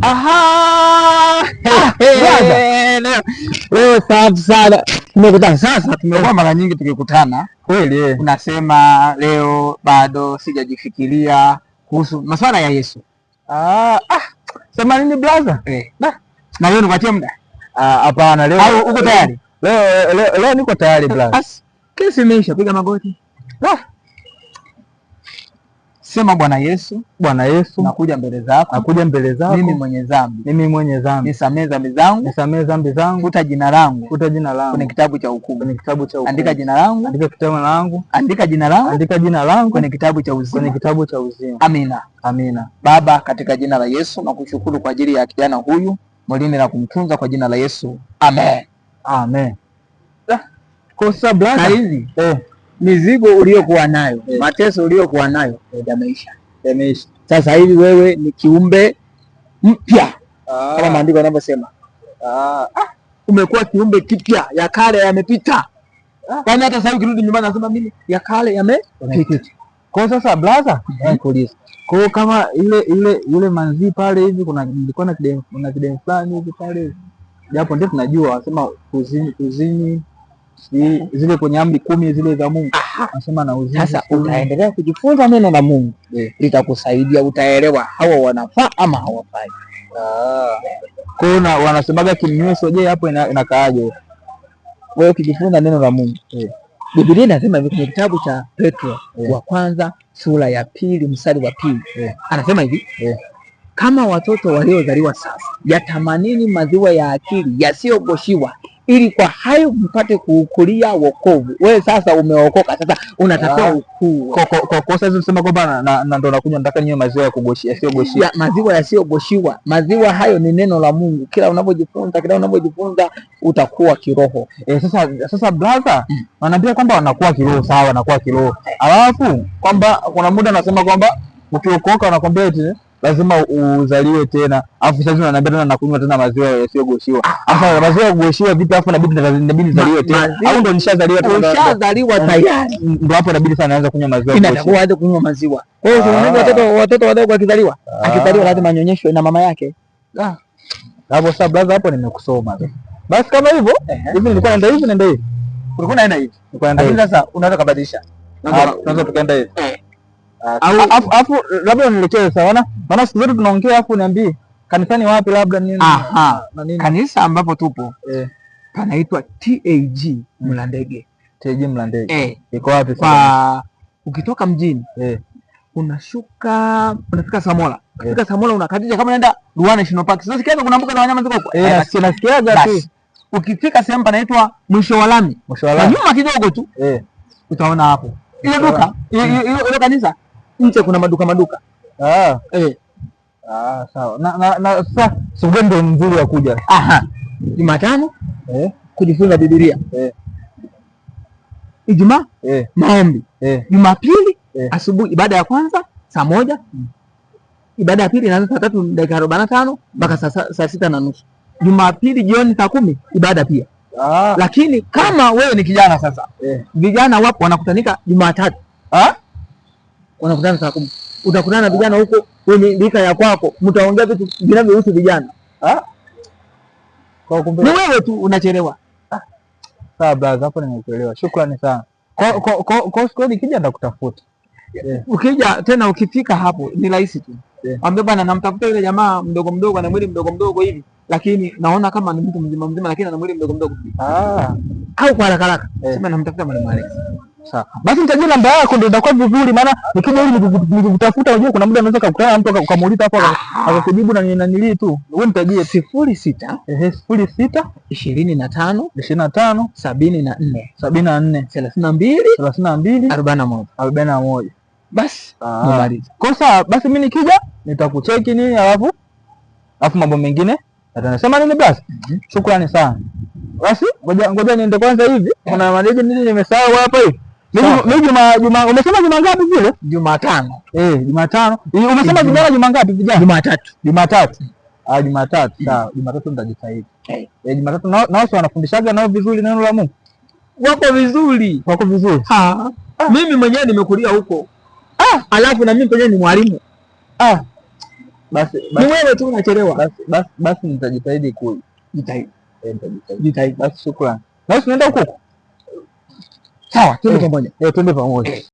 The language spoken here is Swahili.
Aha! Leo safi sana. Tumekutana sasa, tumekuwa mara nyingi tukikutana. Kweli unasema leo bado sijajifikiria kuhusu masuala ya Yesu. Sema nini brother? Na leo nikuachie muda? Hapana, leo au uko tayari? Leo niko tayari brother. Kesi imeisha, piga magoti. Sema Bwana Yesu, nakuja mbele zako. Mimi mwenye dhambi. Nisamehe dhambi zangu. Futa jina langu kwenye kitabu cha hukumu. Andika jina langu kwenye kitabu cha uzima. Amina. Baba, katika jina la Yesu nakushukuru kwa ajili ya kijana huyu, mlinde na kumtunza kwa jina la Yesu. Amen. Kosa brother. Hizi mizigo uliokuwa nayo, mateso uliokuwa nayo yameisha. Sasa hivi wewe ni kiumbe mpya, kama maandiko yanavyosema. Umekuwa kiumbe kipya, ya kale yamepita. Kwani hata sasa ukirudi nyumbani nasema mimi ya kale yamepita. Kwa sasa brother, nikuulize. Kwa kama ile manzi pale hivi nilikuwa na kidem fulani hivi pale. Japo ndio tunajua wasema kuzini zile kwenye amri 10 zile za Mungu. Nasema na uzima. Sasa utaendelea kujifunza neno la Mungu. Litakusaidia, utaelewa hawa wanafaa ama hawafai. Kuna wanasemaga kimnyweso, je, hapo inakaaje? Wewe ukijifunza neno la Mungu. Biblia inasema hivi kwenye kitabu cha Petro wa kwanza sura ya 2 mstari wa 2. Anasema hivi, kama watoto waliozaliwa sasa, yatamanini maziwa ya akili yasiyogoshiwa, ili kwa hayo mpate kuukulia wokovu. Wewe sasa umeokoka, sasa unatakiwa ukuu. Kwa kosa hizo tunasema kwamba na ndo nakuja nataka niwe maziwa ya kugoshia, yasiyogoshiwa. Maziwa yasiyogoshiwa. Maziwa hayo ni neno la Mungu. Kila unavyojifunza utakuwa kiroho. Sasa brother, wanaambia kwamba wanakuwa kiroho, sawa, wanakuwa kiroho. Alafu kwamba kuna muda anasema kwamba ukiokoka wanakwambia eti lazima uzaliwe tena. Alafu sasa unaniambia tena nakunywa tena maziwa yasiyogoshiwa. Sasa maziwa yasiyogoshiwa vipi? Alafu inabidi nizaliwe tena. Au ndo nishazaliwa tena? Ushazaliwa tayari. Ndio hapo inabidi sana naanza kunywa maziwa. Inatakuwa aje kunywa maziwa. Kwa hiyo watoto wadogo akizaliwa lazima anyonyeshwe na mama yake. Hapo sasa brother, hapo nimekusoma. Basi kama hivyo, hivi nilikuwa naenda hivi naenda hivi. Ulikuwa unaenda hivi. Lakini sasa unaweza kubadilisha. Tunaweza tukaenda hivi. Afu labda nielekeze sawa, maana siku zote tunaongea, afu niambie kanisani wapi labda nini. Kanisa ambapo tupo panaitwa TAG Mlandege. TAG Mlandege. Iko wapi sasa? Ukitoka mjini unashuka unafika Samola. Ukifika Samola unakatisha kama unaenda Ruana National Park. Sasa sikia kuna mbuga za wanyama ziko huko. Nasikiaga tu. Ukifika sehemu panaitwa Mwisho wa Lami. Nyuma kidogo tu. Utaona hapo. Ile duka, ile kanisa, nje kuna maduka. Sawa. Na sasa sugeni ndio nzuri ya kuja. Jumatano kujifunza Biblia. Ijumaa maombi. Jumapili asubuhi ibada ya kwanza saa 1. Ibada ya pili inaanza saa 3:45 mpaka saa 6:30. Jumapili jioni saa 10 ibada pia. Lakini kama wewe ni kijana sasa, vijana wapo wanakutanika Jumatatu. Wanakutana saa 10. Utakutana na vijana huko wenye lika ya kwako, mtaongea vitu vinavyohusu vijana. Kwa kumbe ni wewe tu unachelewa. Sawa brother, hapo nimekuelewa. Shukrani sana. Kwa siku nikija nitakutafuta. Ukija tena ukifika hapo ni rahisi tu. Ambaye bwana namtafuta yule jamaa mdogo ana mwili mdogo hivi, lakini naona kama ni mtu mzima lakini ana mwili mdogo. Au kwa haraka. Sema namtafuta mwalimu Alex. Sawa. Basi nitajua namba yako ndio itakuwa vizuri, maana nikija ili nikutafuta, unajua kuna muda unaweza kukutana na mtu ukamuuliza hapo akakujibu na nanili tu. Wewe nitajie 06 25 74 32 41. Basi nimaliza. Kosa basi mimi nikija nitakucheki nini, alafu mambo mengine atanasema nini basi. Shukrani sana. Basi ngoja niende kwanza hivi. Kuna maneno nini nimesahau hapa hivi. Mimi Juma umesema Juma ngapi vile? Jumatano. Jumatano. Umesema Juma ngapi vijana? Jumatatu. Jumatatu. Sawa. Jumatatu nitajitahidi. Jumatatu nao wanafundishaga nao vizuri neno la Mungu. Wako vizuri. Mimi mwenyewe nimekulia huko. Alafu na mimi mwenyewe ni mwalimu. Basi ni wewe tu unachelewa. Basi nitajitahidi kuja. Jitahidi. Basi shukrani. Basi tunaenda huko. Sawa, twende pamoja. Twende pamoja.